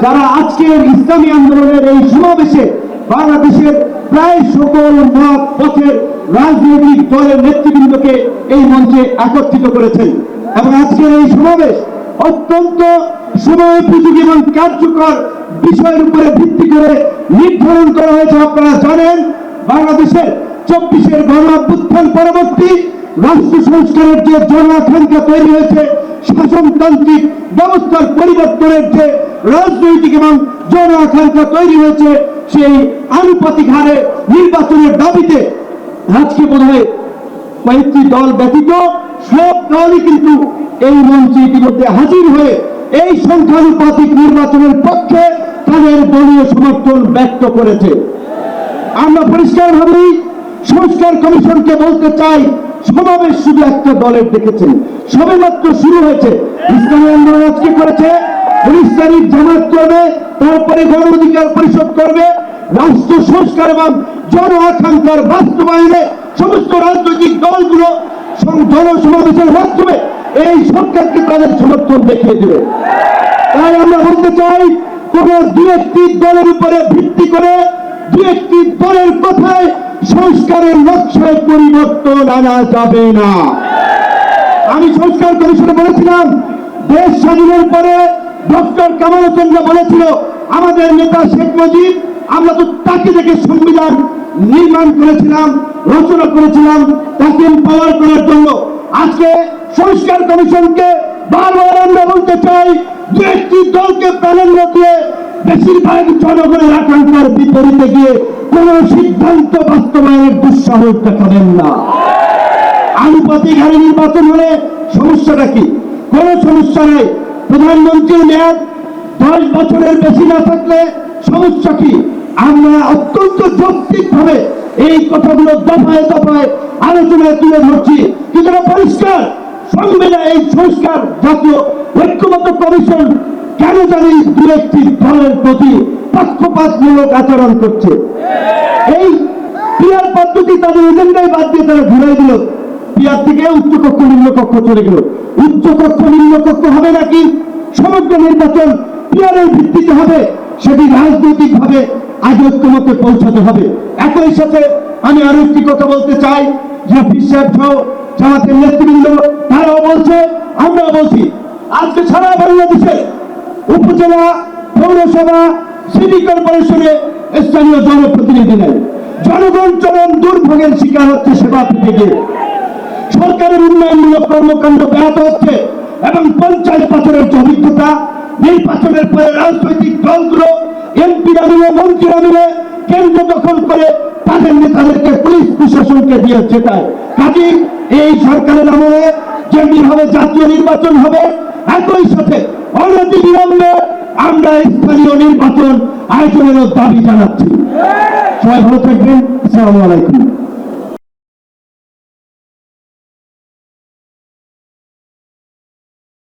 যারা আজকের ইসলামী আন্দোলনের এই সমাবেশে বাংলাদেশের প্রায় সকল মত পথের রাজনৈতিক দলের নেতৃবৃন্দকে এই মঞ্চে একত্রিত করেছেন। এবং আজকের এই সমাবেশ অত্যন্ত সময়োপযোগী এবং কার্যকর বিষয়ের উপরে ভিত্তি করে নির্ধারণ করা হয়েছে। আপনারা জানেন, বাংলাদেশের 24-এর গণ-অভ্যুত্থান পরবর্তী রাষ্ট্র সংস্কারের যে জনআকাঙ্ক্ষা তৈরি হয়েছে, শাসনতান্ত্রিক ব্যবস্থার পরিবর্তনের যে রাজনৈতিক এবং জনআকাঙ্ক্ষা তৈরি হয়েছে, সেই আনুপাতিক হারে নির্বাচনের দাবিতে আজকে বোধ হয় কয়েকটি দল ব্যতীত সব দলই কিন্তু এই মঞ্চে ইতিমধ্যে হাজির হয়ে এই সংখ্যানুপাতিক নির্বাচনের পক্ষে তাদের দলীয় সমর্থন ব্যক্ত করেছে। আমরা পরিষ্কারভাবেই সংস্কার কমিশনকে বলতে চাই, সমাবেশ শুধু একটা দলের দেখেছেন, সবেমাত্র শুরু হয়েছে। ইসলামী আন্দোলন আজকে করেছে, 19 তারিখ জামাত করবে, তারপরে গণ অধিকার পরিষদ করবে। রাষ্ট্র সংস্কার এবং জন আকাঙ্ক্ষার বাস্তবায়নে সমস্ত রাজনৈতিক দলগুলো জনসমাবেশের মাধ্যমে এই সরকারকে তাদের সমর্থন দেখিয়ে দেবে। তাই আমরা বলতে চাই, কোন দু একটি দলের উপরে ভিত্তি করে দু একটি দলের কথায় সংস্কারের নকশায় পরিবর্তন আনা যাবে না। আমি সংস্কার কমিশনে বলেছিলাম, দেশ স্বাধীনের পরে ডক্টর কামাল হোসেন বলেছিল, আমাদের নেতা শেখ মুজিব, আমরা তো তাকে দেখে সংবিধান নির্মাণ করেছিলাম, রচনা করেছিলাম তাকে এম্পাওয়ার করার জন্য। আজকে সংস্কার কমিশনকে বারবার আমরা বলতে চাই, দু একটি দলকে প্রাধান্য দিয়ে বেশিরভাগ জনগণের আকাঙ্ক্ষার বিপরীতে গিয়ে কোন সিদ্ধান্ত বাস্তবায়নের দুঃসাহস দেখাবেন না। আনুপাতিক হারে নির্বাচন হলে সমস্যাটা কি? কোন সমস্যা নেই। প্রধানমন্ত্রীর মেয়াদ 10 বছরের বেশি না থাকলে সমস্যা কি? আমরা অত্যন্ত যৌক্তিকভাবে এই কথাগুলো দফায় দফায় আলোচনায় তুলে ধরছি, কিন্তু পরিষ্কার সংবিধান এই সংস্কার জাতীয় ঐক্যবদ্ধ কমিশন কেন জানি দু একটি দলের প্রতি পক্ষপাতমূলক আচরণ করছে। এই পিয়ার পদ্ধতি তাদের এজেন্ডাই বাদ দিয়ে তারা ঘুরাই দিল। পিয়ার থেকে উচ্চকক্ষ নিম্নকক্ষ চলে গেল। উচ্চকক্ষ নিম্নকক্ষ হবে নাকি সমগ্র নির্বাচন পিয়ারের ভিত্তিতে হবে, সেটি রাজনৈতিক ভাবে আগে ঐক্যমত্যে পৌঁছাতে হবে। একই সাথে আমি আরো একটি কথা বলতে চাই, যে বিশ্বাস সহ জামাতের নেতৃবৃন্দ তারাও বলছে, আমরাও বলছি, আজকে সারা বাংলাদেশে উপজেলা, পৌরসভা, সিটি কর্পোরেশনে স্থানীয় জনপ্রতিনিধি নেই। জনগণ চরম দুর্ভোগের শিকার হচ্ছে সেবা পেতে গিয়ে। সরকারের উন্নয়নমূলক কর্মকাণ্ড ব্যাহত হচ্ছে এবং পঞ্চায়েত বছরের যে অভিজ্ঞতা, নির্বাচনের পরে রাজনৈতিক দলগুলো এমপিরা মিলে, মন্ত্রীরা মিলে কেন্দ্র দখল করে তাদের নেতাদেরকে পুলিশ প্রশাসনকে দিয়ে জেতায়। কাজেই এই সরকারের আমলে যেমনি ভাবে জাতীয় নির্বাচন হবে, একই সাথে অনতি বিলম্বে আমরা স্থানীয় নির্বাচন আয়োজনেরও দাবি জানাচ্ছি। সবাই ভালো থাকবেন। আসসালামু আলাইকুম।